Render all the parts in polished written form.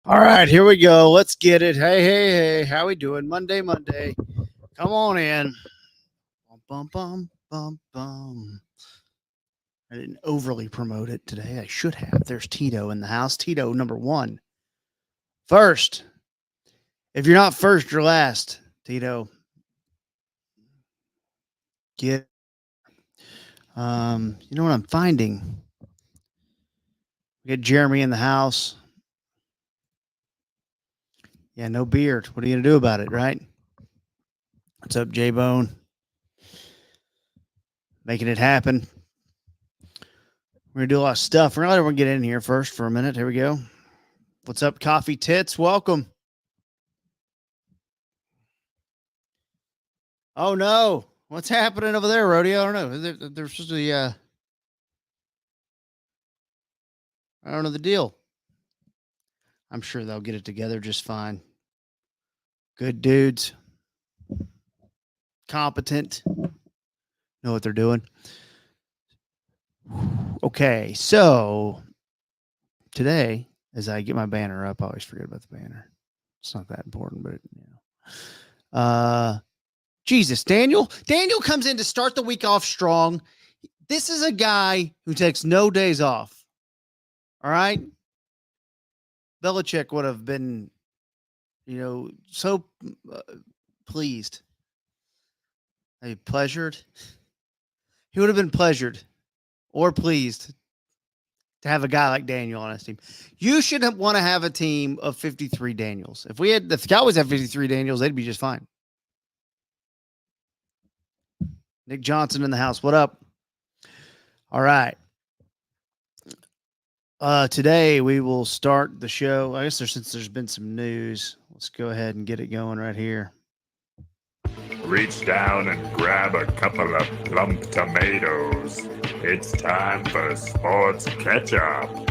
All right, here we go. Let's get it. Hey. How we doing? Monday. Come on in. Bum. I didn't overly promote it today. I should have. There's Tito in the house. Tito, number one. First. If you're not first, you're last. Tito. Get. You know what I'm finding? We got Jeremy in the house. Yeah, no beard. What are you gonna do about it, right? What's up, J Bone? Making it happen. We're gonna do a lot of stuff. We're gonna let everyone get in here first for a minute. Here we go. What's up, Coffee Tits? Welcome. Oh no, what's happening over there, Rodeo? I don't know. There's supposed to be. I don't know the deal. I'm sure they'll get it together just fine. Good dudes, competent, know what they're doing. Okay, so today, as I get my banner up, I always forget about the banner. It's not that important, but Jesus, Daniel comes in to start the week off strong. This is a guy who takes no days off. All right. Belichick would have been, so pleased. Pleasured. He would have been pleasured or pleased to have a guy like Daniel on his team. You should want to have a team of 53 Daniels. If the Cowboys have 53 Daniels, they'd be just fine. Nick Johnson in the house. What up? All right. Today we will start the show. I guess since there's been some news, let's go ahead and get it going right here. Reach down and grab a couple of plump tomatoes. It's time for Sports Ketchup.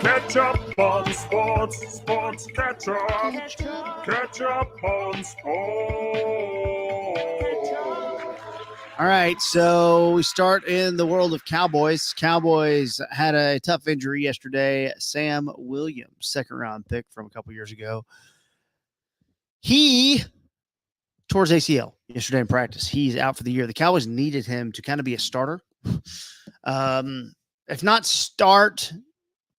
Ketchup on sports, sports ketchup. Ketchup on sports. All right, so we start in the world of Cowboys. Cowboys had a tough injury yesterday. Sam Williams, second-round pick from a couple years ago. He tore his ACL yesterday in practice. He's out for the year. The Cowboys needed him to kind of be a starter. If not start,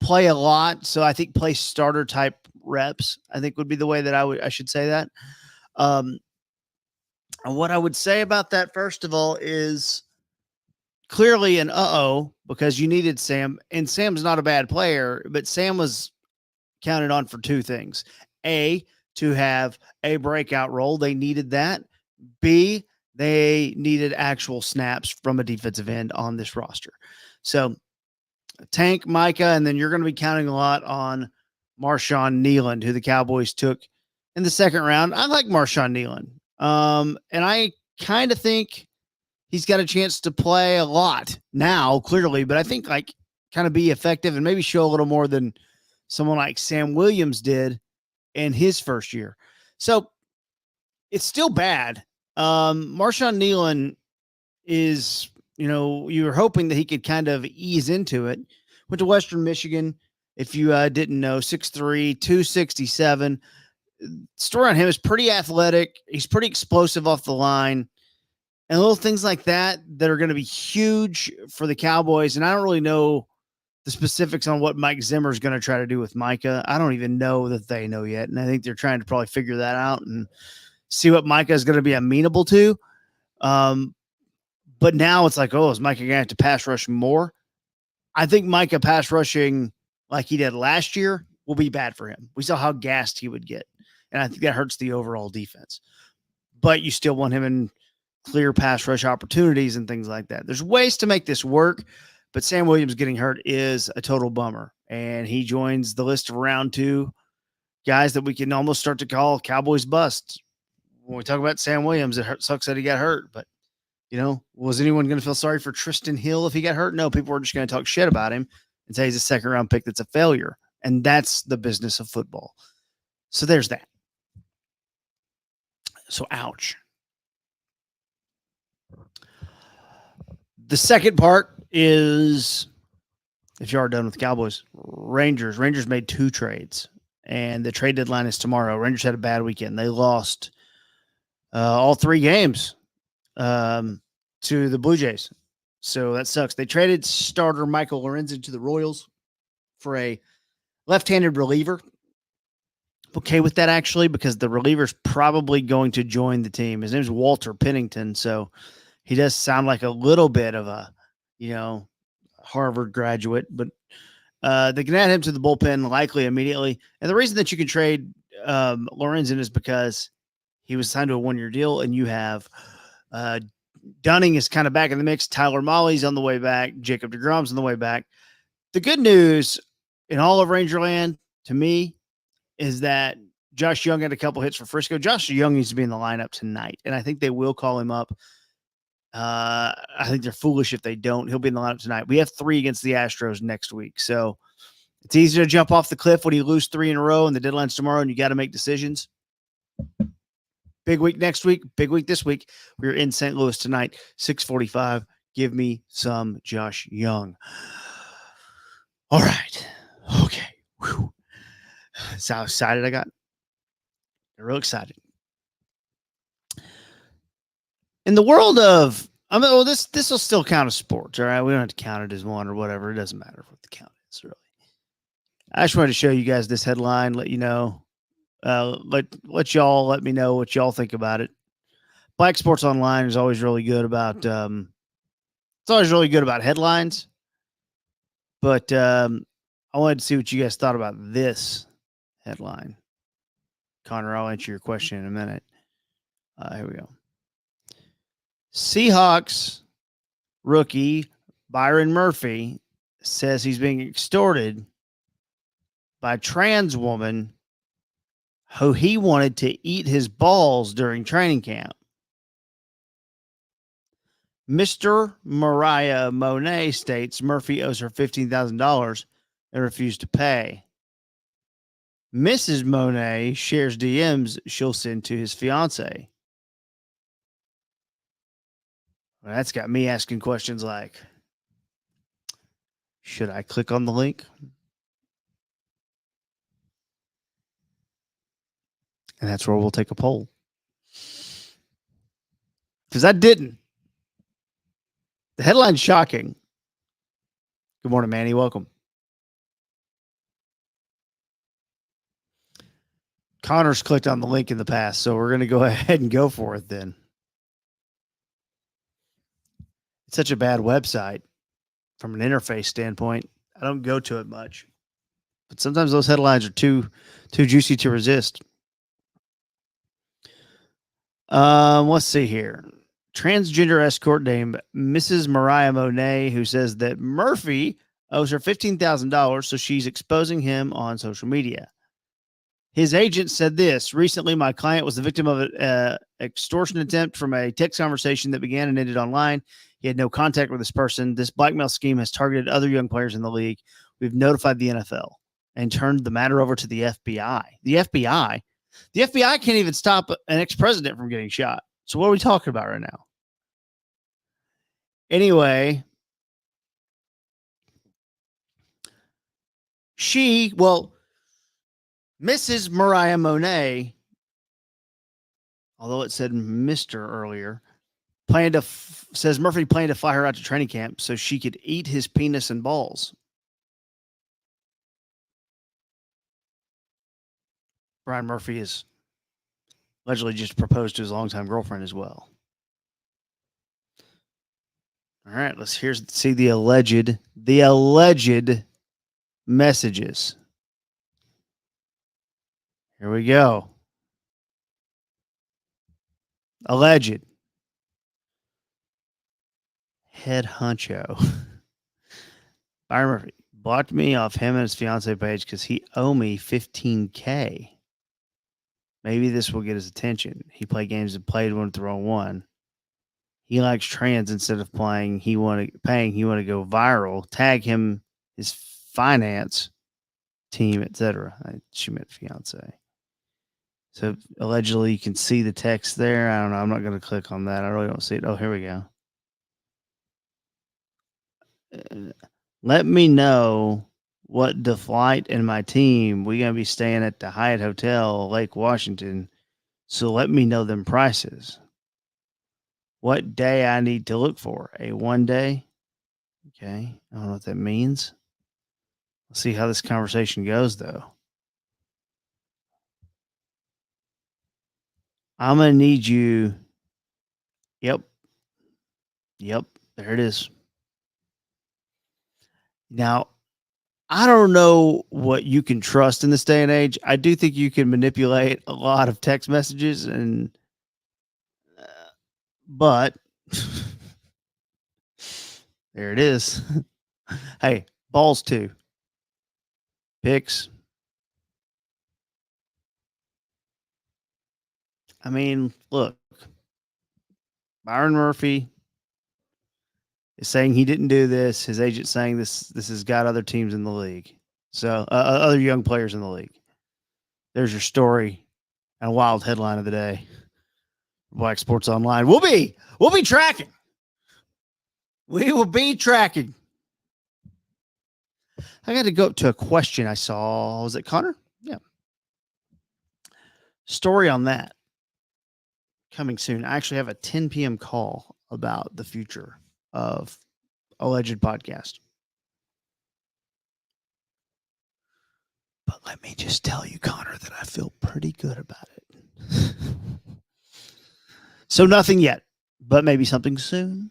play a lot. So I think play starter type reps, I think would be the way that I should say that. And what I would say about that, first of all, is clearly an because you needed Sam, and Sam's not a bad player, but Sam was counted on for two things. A, to have a breakout role. They needed that. B, they needed actual snaps from a defensive end on this roster. So Tank, Micah, and then you're going to be counting a lot on Marshawn Nealand, who the Cowboys took in the second round. I like Marshawn Nealand. And I kind of think he's got a chance to play a lot now, clearly, but I think kind of be effective and maybe show a little more than someone like Sam Williams did in his first year. So it's still bad. Marshawn Nealand is, you were hoping that he could kind of ease into it. Went to Western Michigan. If you didn't know, 6'3", 267. Story on him is pretty athletic. He's pretty explosive off the line, and little things like that are going to be huge for the Cowboys. And I don't really know the specifics on what Mike Zimmer is going to try to do with Micah. I don't even know that they know yet. And I think they're trying to probably figure that out and see what Micah is going to be amenable to. But now it's like, is Micah going to have to pass rush more? I think Micah pass rushing like he did last year will be bad for him. We saw how gassed he would get. And I think that hurts the overall defense. But you still want him in clear pass rush opportunities and things like that. There's ways to make this work, but Sam Williams getting hurt is a total bummer. And he joins the list of round two guys that we can almost start to call Cowboys bust. When we talk about Sam Williams, it sucks that he got hurt. But, was anyone going to feel sorry for Tristan Hill if he got hurt? No, people were just going to talk shit about him and say he's a second-round pick that's a failure. And that's the business of football. So there's that. So, ouch. The second part is, if you are done with the Cowboys, Rangers made two trades. and the trade deadline is tomorrow. Rangers had a bad weekend. They lost all 3 games to the Blue Jays. So that sucks. They traded starter Michael Lorenzen to the Royals for a left-handed reliever. Okay with that, actually, because the reliever's probably going to join the team. His name's Walter Pennington, so he does sound like a little bit of a, Harvard graduate, but they can add him to the bullpen likely immediately. And the reason that you can trade Lorenzen is because he was signed to a 1-year deal, and you have Dunning is kind of back in the mix. Tyler Molly's on the way back. Jacob deGrom's on the way back. The good news in all of Rangerland, to me, is that Josh Young had a couple hits for Frisco. Josh Young needs to be in the lineup tonight, and I think they will call him up. I think they're foolish if they don't. He'll be in the lineup tonight. We have 3 against the Astros next week, so it's easy to jump off the cliff when you lose 3 in a row and the deadline's tomorrow and you got to make decisions. Big week next week, big week this week. We're in St. Louis tonight, 6:45. Give me some Josh Young. All right. Okay. Whew. That's how excited I got. I'm real excited. In the world of, this will still count as sports, all right? We don't have to count it as one or whatever. It doesn't matter what the count is, really. I just wanted to show you guys this headline, let you know. Let y'all let me know what y'all think about it. Black Sports Online is always really good about it's always really good about headlines. But I wanted to see what you guys thought about this headline. Connor, I'll answer your question in a minute. Here we go. Seahawks rookie Byron Murphy says he's being extorted by a trans woman who he wanted to eat his balls during training camp. Mr. Mariah Monet states Murphy owes her $15,000 and refused to pay. Mrs. Monet shares DMs she'll send to his fiance. Well, that's got me asking questions like, should I click on the link? And that's where we'll take a poll. Because I didn't. The headline's shocking. Good morning, Manny. Welcome. Connor's clicked on the link in the past, so we're going to go ahead and go for it then. It's such a bad website from an interface standpoint. I don't go to it much. But sometimes those headlines are too juicy to resist. Let's see here. Transgender escort named Mrs. Mariah Monet, who says that Murphy owes her $15,000, so she's exposing him on social media. His agent said this: recently, my client was the victim of an extortion attempt from a text conversation that began and ended online. He had no contact with this person. This blackmail scheme has targeted other young players in the league. We've notified the NFL and turned the matter over to the FBI. The FBI can't even stop an ex-president from getting shot. So what are we talking about right now? Anyway, Mrs. Mariah Monet, although it said Mr. earlier, says Murphy planned to fly her out to training camp so she could eat his penis and balls. Brian Murphy is allegedly just proposed to his longtime girlfriend as well. All right, let's see the alleged messages. Here we go. Alleged. Head honcho. Byron Murphy blocked me off him and his fiance page because he owe me $15K. Maybe this will get his attention. He played games and played one with the wrong one. He likes trans instead of paying. He want to go viral. Tag him, his finance team, etc. She meant fiance. So allegedly, you can see the text there. I don't know. I'm not going to click on that. I really don't see it. Oh, here we go. Let me know What the flight and my team? We gonna be staying at the Hyatt Hotel, Lake Washington. So let me know them prices. What day I need to look for? A 1 day? Okay. I don't know what that means. Let's see how this conversation goes though. I'm gonna need you. Yep. Yep. There it is. Now, I don't know what you can trust in this day and age. I do think you can manipulate a lot of text messages and uh, but there it is. Hey, balls too. Picks. I mean, look, Byron Murphy is saying he didn't do this. His agent saying this has got other teams in the league. So other young players in the league. There's your story and a wild headline of the day. Black Sports Online. We'll be tracking. We will be tracking. I got to go to a question I saw. Was it Connor? Yeah. Story on that coming soon. I actually have a 10 p.m. call about the future of alleged podcast. But let me just tell you, Connor, that I feel pretty good about it. So nothing yet, but maybe something soon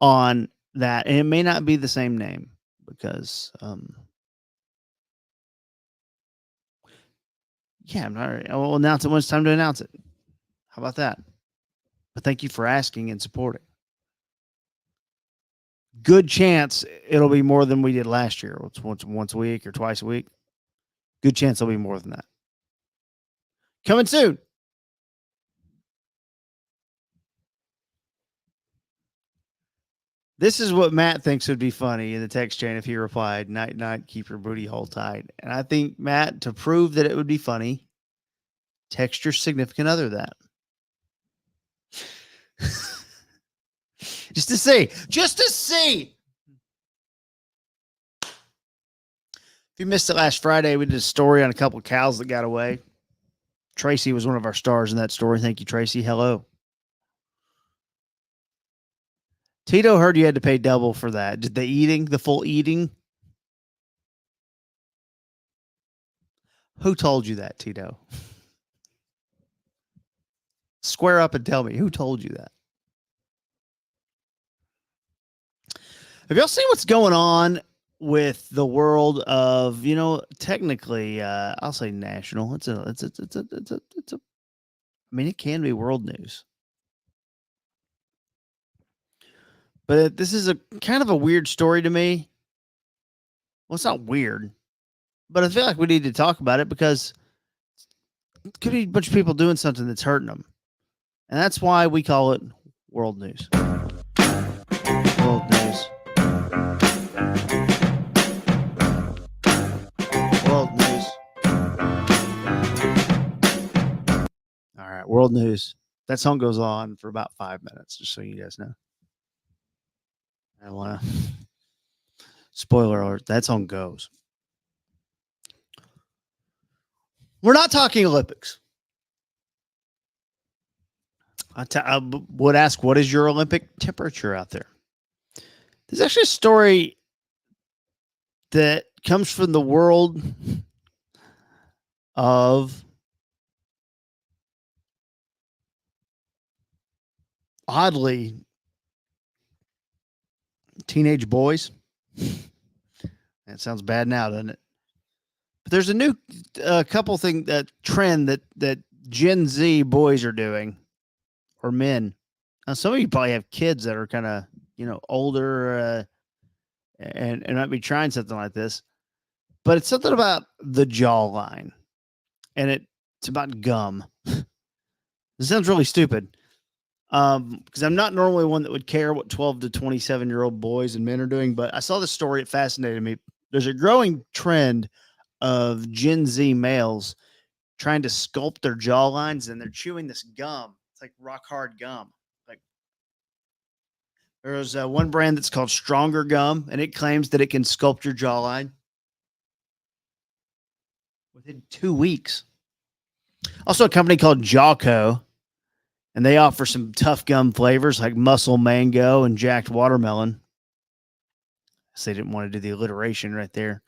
on that. And it may not be the same name because, yeah, I'm not. I'll announce it when it's time to announce it. How about that? But thank you for asking and supporting. Good chance it'll be more than we did last year. It's once a week or twice a week. Good chance it'll be more than that. Coming soon. This is what Matt thinks would be funny in the text chain if he replied, "Night, night, keep your booty hole tight." And I think, Matt, to prove that it would be funny, text your significant other that. Just to see. Just to see. If you missed it last Friday, we did a story on a couple of cows that got away. Tracy was one of our stars in that story. Thank you, Tracy. Hello. Tito heard you had to pay double for that. Did the full eating? Who told you that, Tito? Square up and tell me who told you that. Have y'all seen what's going on with the world of, technically, I'll say national. I mean, it can be world news. But this is a kind of a weird story to me. Well, it's not weird, but I feel like we need to talk about it because it could be a bunch of people doing something that's hurting them. And that's why we call it world news. World news. World news. All right, world news. That song goes on for about 5 minutes, just so you guys know. I want to spoiler alert. That song goes. We're not talking Olympics. I would ask, what is your Olympic temperature out there? There's actually a story that comes from the world of oddly teenage boys. That sounds bad now, doesn't it? But there's a new couple thing that trend that Gen Z boys are doing, or men. Now, some of you probably have kids that are kind of older and might be trying something like this. But it's something about the jawline, and it's about gum. It sounds really stupid. Because I'm not normally one that would care what 12 to 27-year-old boys and men are doing, but I saw this story. It fascinated me. There's a growing trend of Gen Z males trying to sculpt their jawlines, and they're chewing this gum. It's like rock hard gum. Like there's one brand that's called Stronger Gum, and it claims that it can sculpt your jawline. within 2 weeks. Also, a company called Jawco, and they offer some tough gum flavors like muscle mango and jacked watermelon. So they didn't want to do the alliteration right there.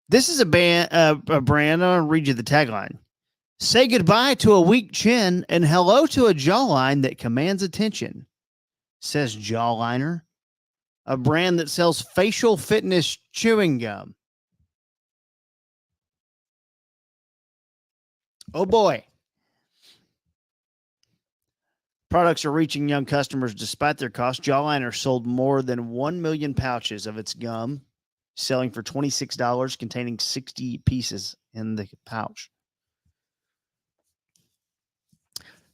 This is a brand. I'll read you the tagline. Say goodbye to a weak chin and hello to a jawline that commands attention, says Jawliner, a brand that sells facial fitness chewing gum. Oh boy. Products are reaching young customers despite their cost. Jawliner sold more than 1 million pouches of its gum, selling for $26, containing 60 pieces in the pouch.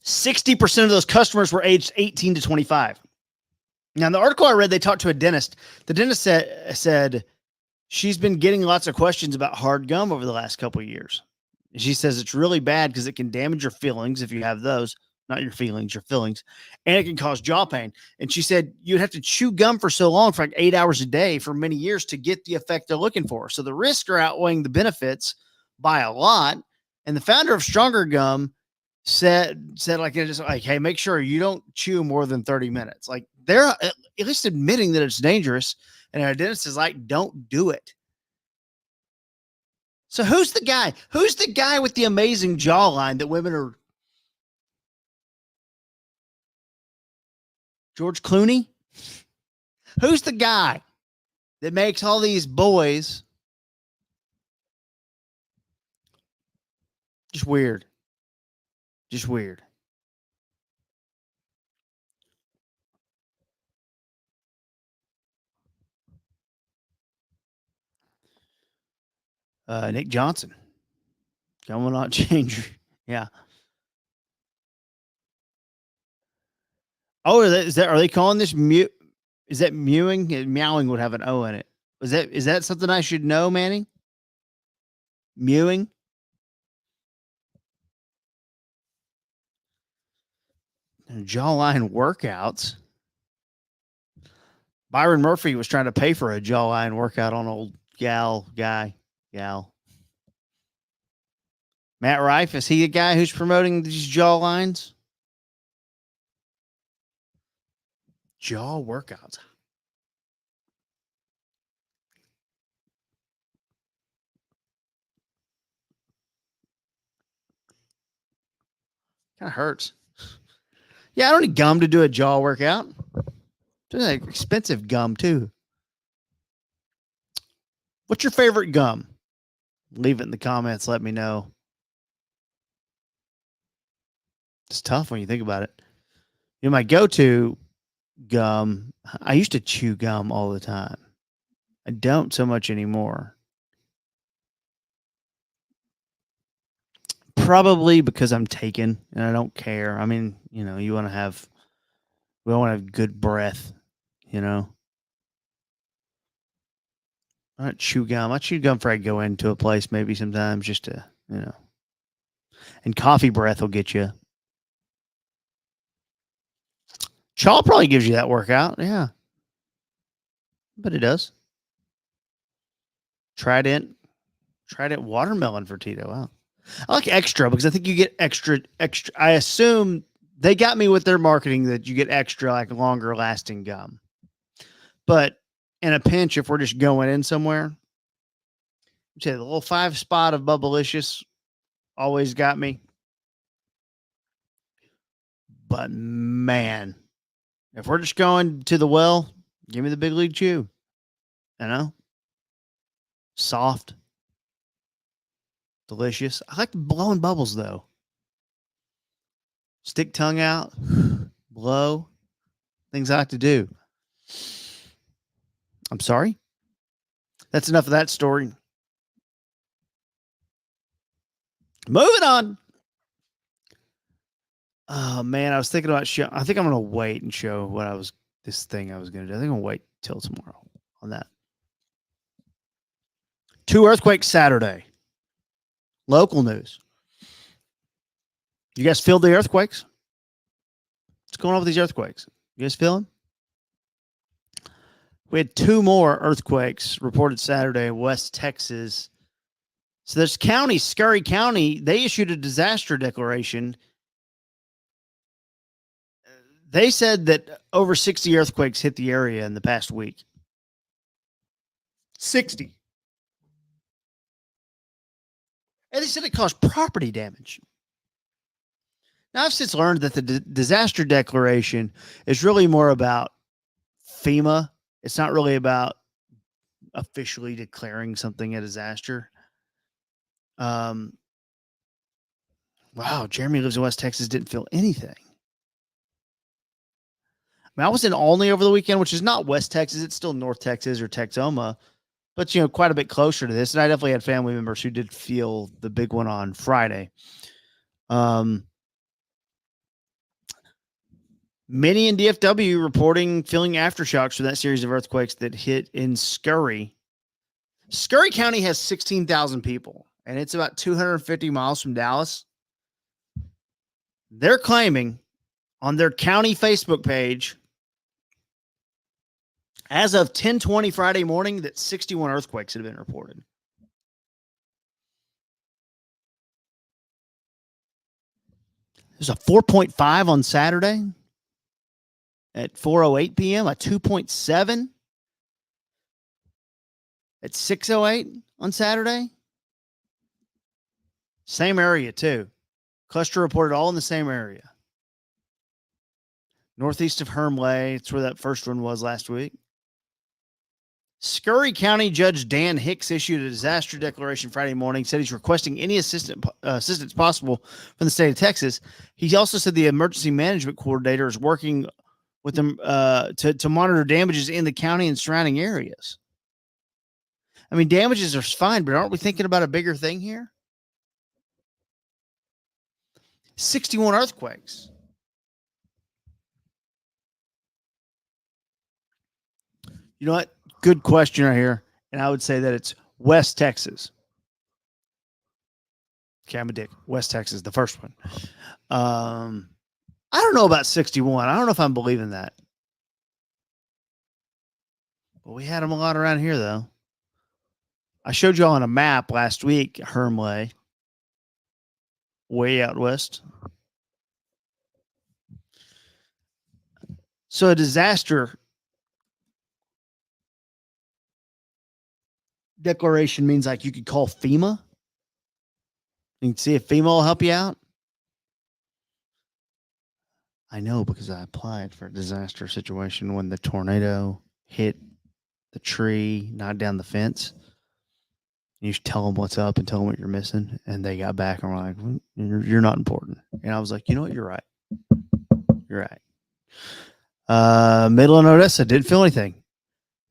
60% of those customers were aged 18 to 25. Now, in the article I read, they talked to a dentist. The dentist said she's been getting lots of questions about hard gum over the last couple of years. She says it's really bad because it can damage your fillings if you have those, not your feelings, your fillings, and it can cause jaw pain. And she said you'd have to chew gum for so long, for like 8 hours a day for many years to get the effect they're looking for. So the risks are outweighing the benefits by a lot. And the founder of Stronger Gum said like, it's just like, hey, make sure you don't chew more than 30 minutes. Like, they're at least admitting that it's dangerous. And our dentist is like, don't do it. So who's the guy? Who's the guy with the amazing jawline that women are? George Clooney? Who's the guy that makes all these boys just weird? Just weird. Nick Johnson. Gum will not change. Yeah. Oh, are they calling this mute? Is that mewing? Meowing would have an O in it. Is that something I should know, Manny? Mewing? Jawline workouts. Byron Murphy was trying to pay for a jawline workout on old gal. Matt Rife, is he a guy who's promoting these jawlines? Jaw workouts. Kind of hurts. Yeah, I don't need gum to do a jaw workout. It's like expensive gum too. What's your favorite gum? Leave it in the comments. Let me know. It's tough when you think about it. You know, my go-to gum, I used to chew gum all the time. I don't so much anymore. Probably because I'm taken and I don't care. I mean, you know, we want to have good breath, you know. I don't chew gum. I chew gum before I go into a place maybe sometimes just to, you know. And coffee breath will get you. Chaw probably gives you that workout. Yeah. But it does. Trident watermelon for Tito. Wow. I like extra because I think you get extra. I assume they got me with their marketing that you get extra, like longer lasting gum. But in a pinch, if we're just going in somewhere, say the little 5-spot of Bubblicious always got me. But man, if we're just going to the well, give me the Big League Chew. You know, soft, delicious. I like blowing bubbles though. Stick tongue out, blow. Things I like to do. I'm sorry. That's enough of that story. Moving on. Oh man, I was thinking about show. I think I'm gonna wait and show this thing I was gonna do. I think I'm gonna wait till tomorrow on that. 2 earthquakes Saturday. Local news. You guys feel the earthquakes? What's going on with these earthquakes? You guys feel them? We had 2 more earthquakes reported Saturday in West Texas. So there's county, Scurry County, they issued a disaster declaration. They said that over 60 earthquakes hit the area in the past week. 60. And they said it caused property damage. Now, I've since learned that the disaster declaration is really more about FEMA. It's not really about officially declaring something a disaster. Wow, Jeremy lives in West Texas, didn't feel anything. I mean, I was in Olney over the weekend, which is not West Texas. It's still North Texas or Texoma, but, quite a bit closer to this. And I definitely had family members who did feel the big one on Friday. Many in DFW reporting feeling aftershocks from that series of earthquakes that hit in Scurry. Scurry County has 16,000 people, and it's about 250 miles from Dallas. They're claiming on their county Facebook page, as of 10:20 Friday morning, that 61 earthquakes had been reported. There's a 4.5 on Saturday at 4:08 p.m., a 2.7 at 6:08 on Saturday. Same area, too. Cluster reported all in the same area. Northeast of Hermleigh. It's where that first one was last week. Scurry County Judge Dan Hicks issued a disaster declaration Friday morning, said he's requesting any assistance possible from the state of Texas. He also said the emergency management coordinator is working with them to monitor damages in the county and surrounding areas. I mean, damages are fine, but aren't we thinking about a bigger thing here? 61 earthquakes. You know what? Good question right here. And I would say that it's West Texas. Okay, I'm a dick. West Texas, the first one. I don't know about 61. I don't know if I'm believing that. But we had them a lot around here, though. I showed you all on a map last week, Hermleigh, way out west. So a disaster declaration means like you could call FEMA and see if FEMA will help you out. I know because I applied for a disaster situation when the tornado hit the tree, knocked down the fence. You should tell them what's up and tell them what you're missing. And they got back and were like, you're not important. And I was like, you know what? You're right. You're right. Middle and Odessa didn't feel anything.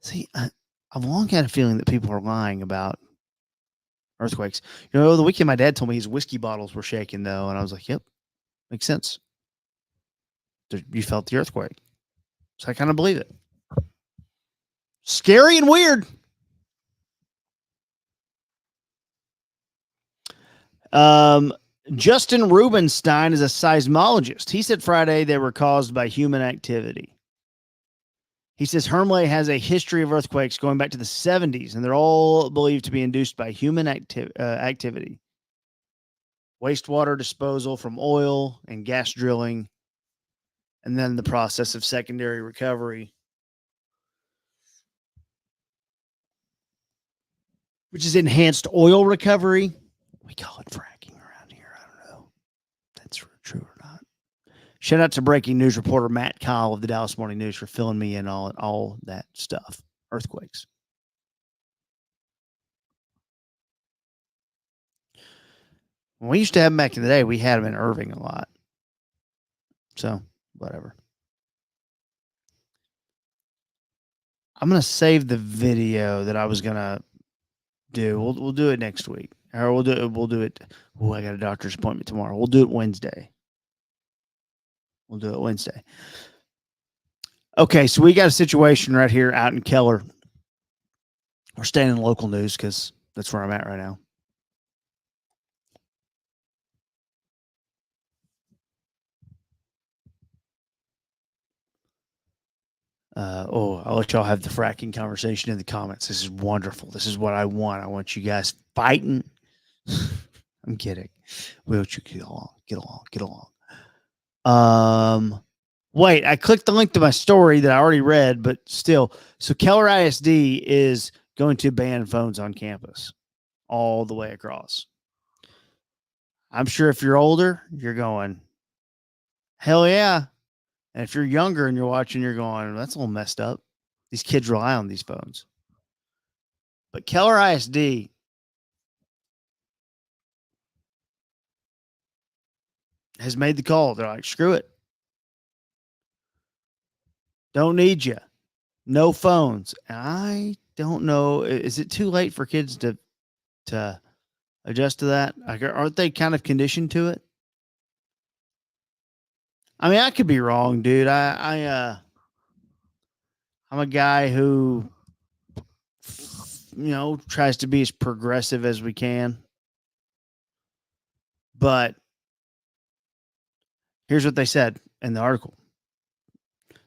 See, I've long had a feeling that people are lying about earthquakes. The weekend my dad told me his whiskey bottles were shaking, though. And I was like, yep, makes sense. You felt the earthquake. So I kind of believe it. Scary and weird. Justin Rubenstein is a seismologist. He said Friday they were caused by human activity. He says Hermleigh has a history of earthquakes going back to the 70s, and they're all believed to be induced by human activity. Wastewater disposal from oil and gas drilling, and then the process of secondary recovery, which is enhanced oil recovery. We call it fracking around here. I don't know if that's true or not. Shout out to breaking news reporter Matt Kyle of the Dallas Morning News for filling me in on all that stuff. Earthquakes. When we used to have them back in the day, we had them in Irving a lot. So, whatever. I'm going to save the video that I was going to do. We'll do it next week. Or we'll do it. Oh, I got a doctor's appointment tomorrow. We'll do it Wednesday. Okay, so we got a situation right here out in Keller. We're staying in local news because that's where I'm at right now. I'll let y'all have the fracking conversation in the comments. This is wonderful. This is what I want. I want you guys fighting. I'm kidding. Will you get along? Get along. Get along. Wait, I clicked the link to my story that I already read, but still. So Keller ISD is going to ban phones on campus all the way across. I'm sure if you're older, you're going, hell yeah. And if you're younger and you're watching, you're going, that's a little messed up. These kids rely on these phones. But Keller ISD has made the call. They're like, screw it. Don't need you. No phones. I don't know. Is it too late for kids to adjust to that? Like, aren't they kind of conditioned to it? I mean, I could be wrong, dude. I'm a guy who, tries to be as progressive as we can. But here's what they said in the article.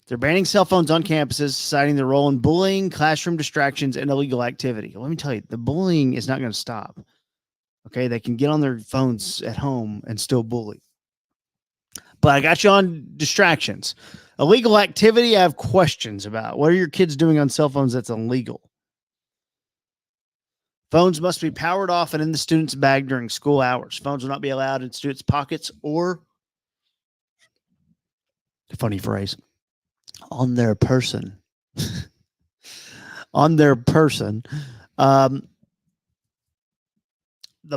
They're banning cell phones on campuses, citing their role in bullying, classroom distractions, and illegal activity. Let me tell you, the bullying is not going to stop. Okay, they can get on their phones at home and still bully. But I got you on distractions. Illegal activity, I have questions about. What are your kids doing on cell phones that's illegal? Phones must be powered off and in the student's bag during school hours. Phones will not be allowed in students' pockets or, funny phrase, on their person. On their person. The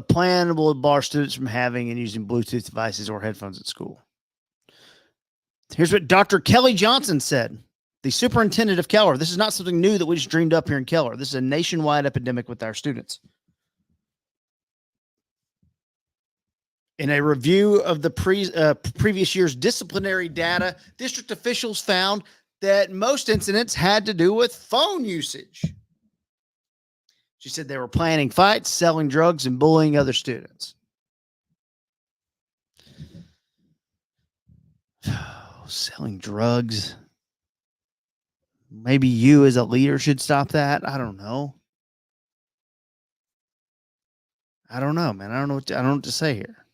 plan will bar students from having and using Bluetooth devices or headphones at school. Here's what Dr. Kelly Johnson said, the superintendent of Keller. This is not something new that we just dreamed up here in Keller. This is a nationwide epidemic with our students. In a review of the previous year's disciplinary data, district officials found that most incidents had to do with phone usage. She said they were planning fights, selling drugs, and bullying other students. Selling drugs. Maybe you as a leader should stop that. I don't know. I don't know, man. I don't know what to say here.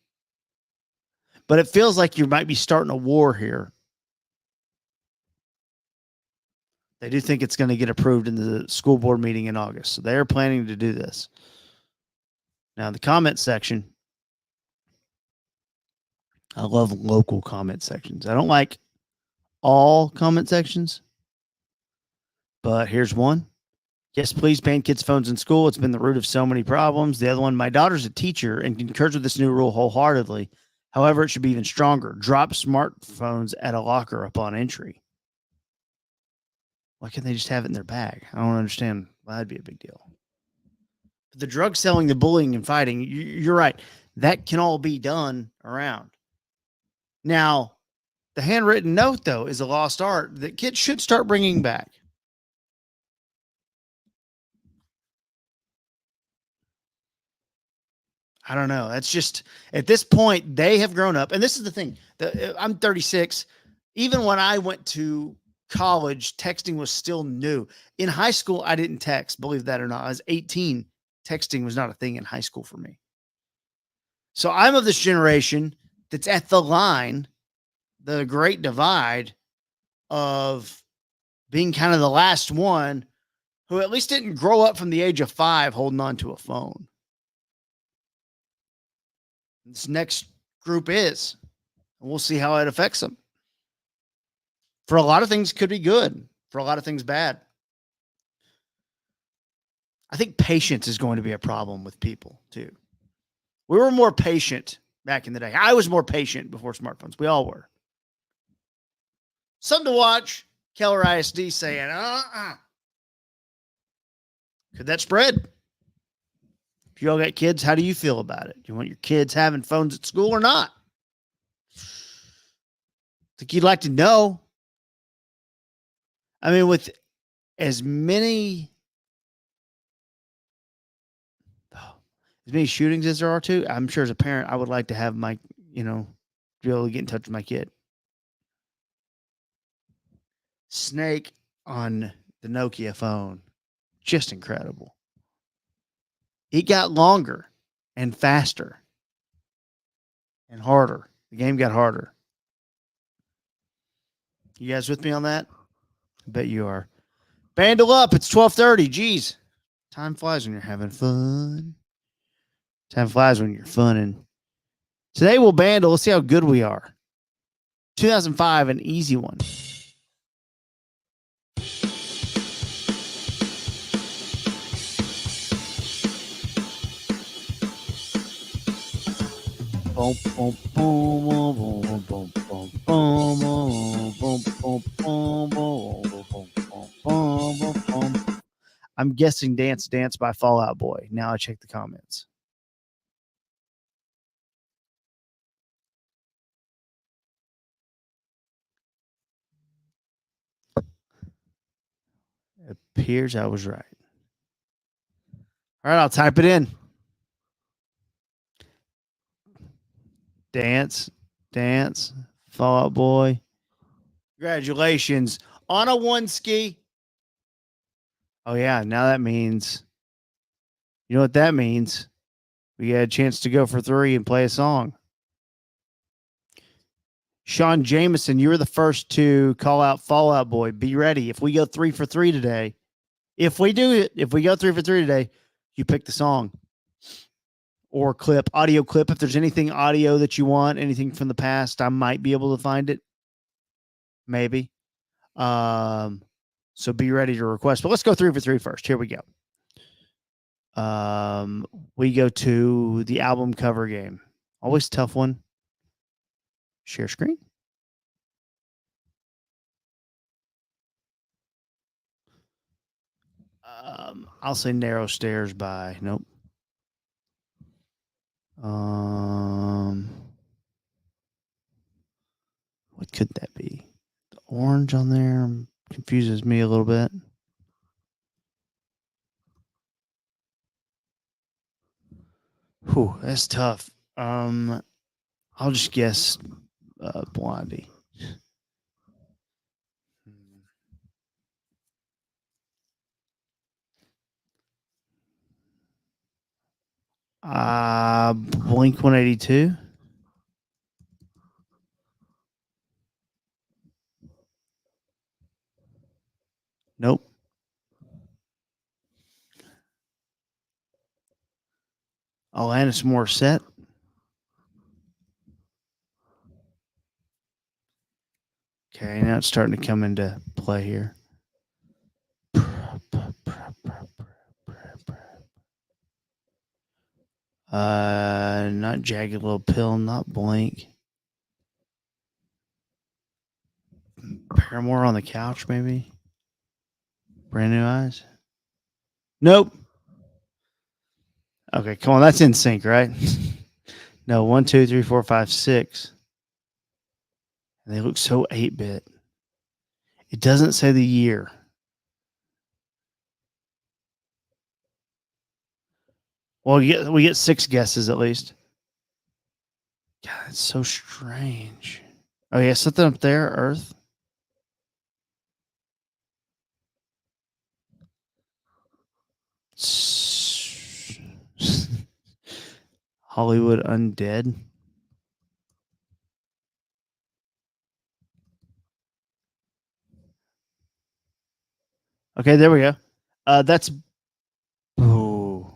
But it feels like you might be starting a war here. They do think it's going to get approved in the school board meeting in August. So they're planning to do this. Now, the comment section, I love local comment sections. I don't like all comment sections, but here's one. Yes, please ban kids' phones in school. It's been the root of so many problems. The other one, my daughter's a teacher and concurs with this new rule wholeheartedly. However, it should be even stronger. Drop smartphones at a locker upon entry. Why can't they just have it in their bag? I don't understand why that'd be a big deal. The drug selling, the bullying, and fighting, you're right. That can all be done around. Now, the handwritten note, though, is a lost art that kids should start bringing back. I don't know. That's just, at this point, they have grown up. And this is the thing. I'm 36. Even when I went to college, texting was still new. In high school, I didn't text, believe that or not. I was 18. Texting was not a thing in high school for me. So I'm of this generation that's at the line, the great divide of being kind of the last one who at least didn't grow up from the age of 5 holding on to a phone. This next group is, and we'll see how it affects them. For a lot of things, could be good. For a lot of things, bad. I think patience is going to be a problem with people too. We were more patient back in the day. I was more patient before smartphones. We all were. Something to watch. Keller ISD saying, could that spread? If you all got kids, how do you feel about it? Do you want your kids having phones at school or not? Think you'd like to know? I mean, with as many shootings as there are too, I'm sure as a parent, I would like to have my, be able to get in touch with my kid. Snake on the Nokia phone. Just incredible. It got longer. and faster and harder. The game got harder. You guys with me on that? I bet you are. Bandle up. It's 12:30. Jeez. Time flies when you're having fun. Time flies when you're funning. Today we'll bandle. Let's see how good we are. 2005, an easy one. I'm guessing Dance Dance by Fall Out Boy. Now I check the comments. It appears I was right. All right, I'll type it in. Dance, Dance, Fall Out Boy. Congratulations on a one ski. Oh, yeah. Now that means, you know what that means? We had a chance to go for three and play a song. Sean Jameson, you were the first to call out Fallout Boy. Be ready. If we go 3 for 3 today, if we do it, if we go 3 for 3 today, you pick the song or clip, audio clip. If there's anything audio that you want, anything from the past, I might be able to find it. Maybe. So be ready to request. But let's go 3 for 3 first. Here we go. We go to the album cover game. Always tough one. Share screen. I'll say Narrow Stairs by nope. What could that be? The orange on there confuses me a little bit. Whew, that's tough. I'll just guess Blondie. Blink 182. Nope. Alanis Morissette. Okay, now it's starting to come into play here. Not Jagged Little Pill, not Blink. Paramore on the Couch, maybe. Brand New Eyes. Nope. Okay, come on, that's in sync, right? No, 1, 2, 3, 4, 5, 6. And they look so 8-bit. It doesn't say the year. Well, we get 6 guesses at least. God, it's so strange. Oh yeah, something up there, Earth. Hollywood Undead. Okay, there we go. That's ooh.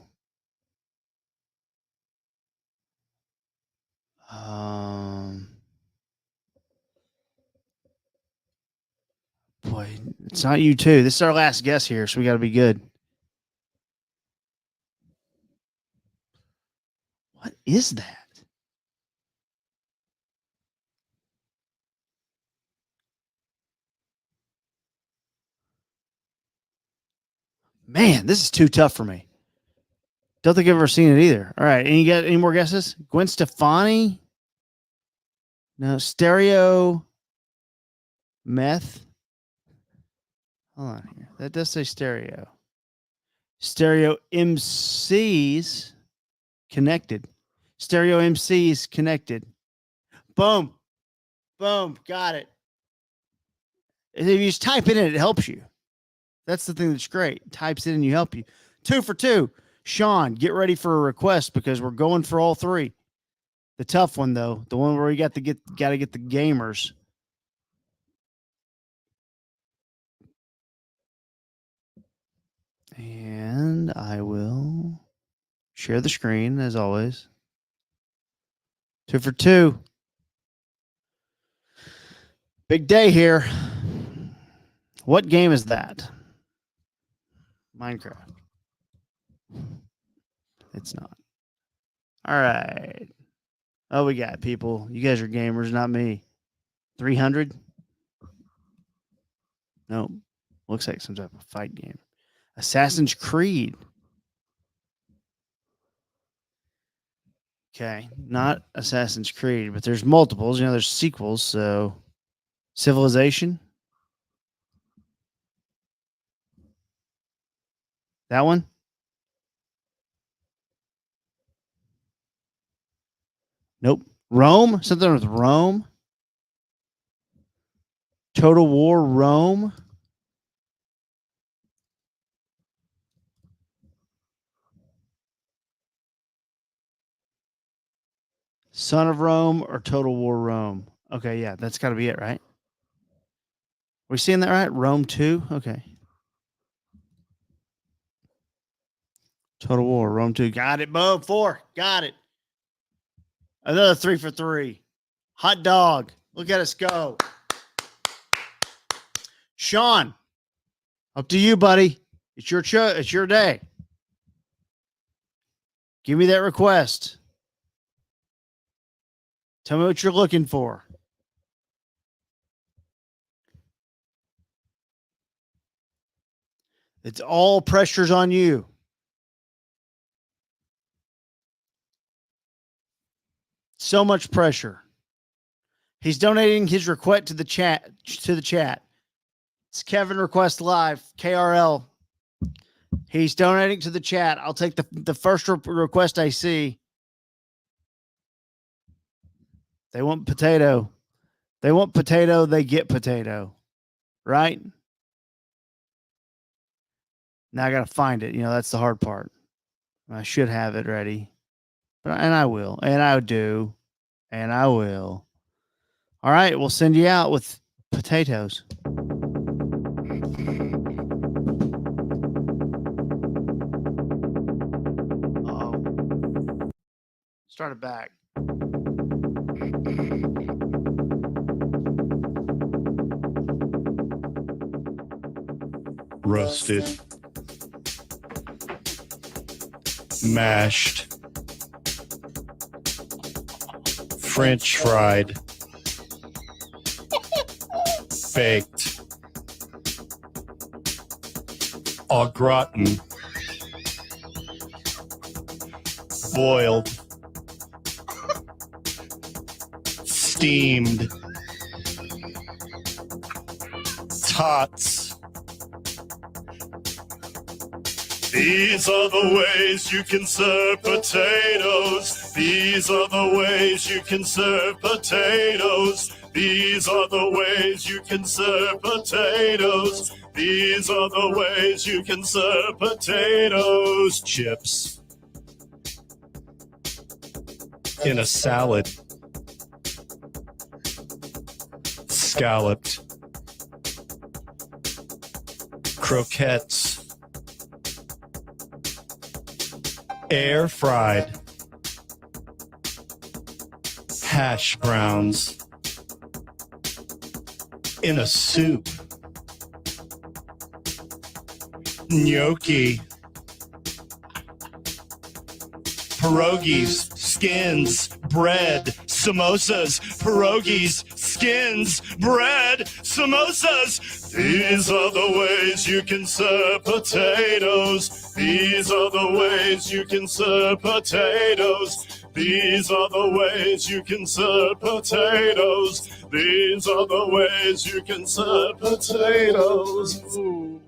Boy, it's not you too. This is our last guess here, so we got to be good. What is that? Man, this is too tough for me. Don't think I've ever seen it either. All right, and you got any more guesses? Gwen Stefani? No, Stereo Meth. Hold on here. That does say stereo. Stereo MCs connected. Stereo MCs connected. Boom. Boom. Got it. If you just type it in, it helps you. That's the thing that's great. Types it in, you help you. 2 for 2. Sean, get ready for a request because we're going for all three. The tough one though, the one where you got to get the gamers. And I will share the screen as always. 2 for 2. Big day here. What game is that? Minecraft. It's not. All right. Oh, we got people. You guys are gamers, not me. 300? Nope. Looks like some type of fight game. Assassin's Creed. Okay. Not Assassin's Creed, but there's multiples. There's sequels. So, Civilization. That one? Nope. Rome? Something with Rome? Total War Rome? Son of Rome or Total War Rome? Okay, yeah, that's got to be it, right? Are we seeing that right? Rome 2? Okay. Total War, Rome 2. Got it, Bo. 4. Got it. Another 3 for 3. Hot dog. Look at us go. Sean, up to you, buddy. It's your it's your day. Give me that request. Tell me what you're looking for. It's all pressures on you. So much pressure. He's donating his request to the chat. It's Kevin Request Live, KRL. He's donating to the chat. I'll take the first request I see. They want potato. They want potato. They get potato. Right? Now I got to find it. That's the hard part. I should have it ready. And I will. And I do. And I will. All right. We'll send you out with potatoes. Start it back. Roasted, mashed, French fried, baked, au gratin, boiled, steamed, tots. These are the ways you can serve potatoes. These are the ways you can serve potatoes. These are the ways you can serve potatoes. These are the ways you can serve potatoes. Chips in a salad. Scalloped. Croquettes. Air fried. Hash browns. In a soup. Gnocchi. Pierogies, skins, bread, samosas, pierogies, skins, bread, samosas. These are the ways you can serve potatoes. These are the ways you can serve potatoes. These are the ways you can serve potatoes. These are the ways you can serve potatoes. Ooh.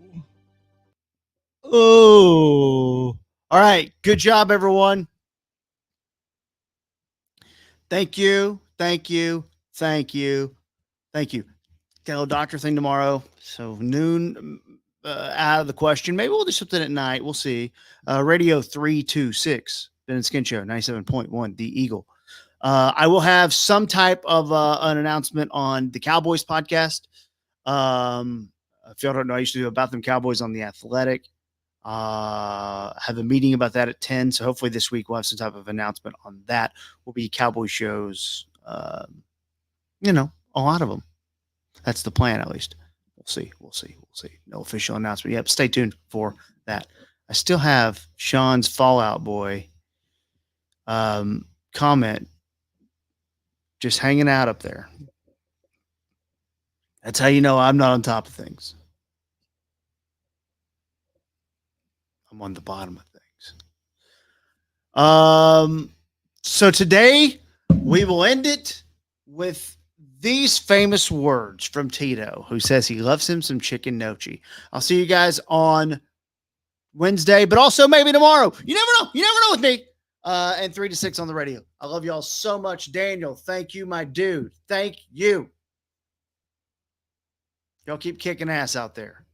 Oh. All right. Good job, everyone. Thank you. Thank you. Thank you. Thank you. Got a little doctor thing tomorrow. So noon out of the question. Maybe we'll do something at night. We'll see. Radio 326, Ben and Skin Show, 97.1, The Eagle. I will have some type of an announcement on the Cowboys podcast. If y'all don't know, I used to do About Them Cowboys on The Athletic. Have a meeting about that at 10. So hopefully this week we'll have some type of announcement on that. Will be Cowboy shows, a lot of them. That's the plan, at least. We'll see. No official announcement. Yep. Stay tuned for that. I still have Sean's Fallout Boy comment just hanging out up there. That's how you know I'm not on top of things. I'm on the bottom of things. So today we will end it with these famous words from Tito, who says he loves him some chicken nochi. I'll see you guys on Wednesday, but also maybe tomorrow. You never know. You never know with me. And 3 to 6 on the radio. I love y'all so much. Daniel, thank you, my dude. Thank you. Y'all keep kicking ass out there.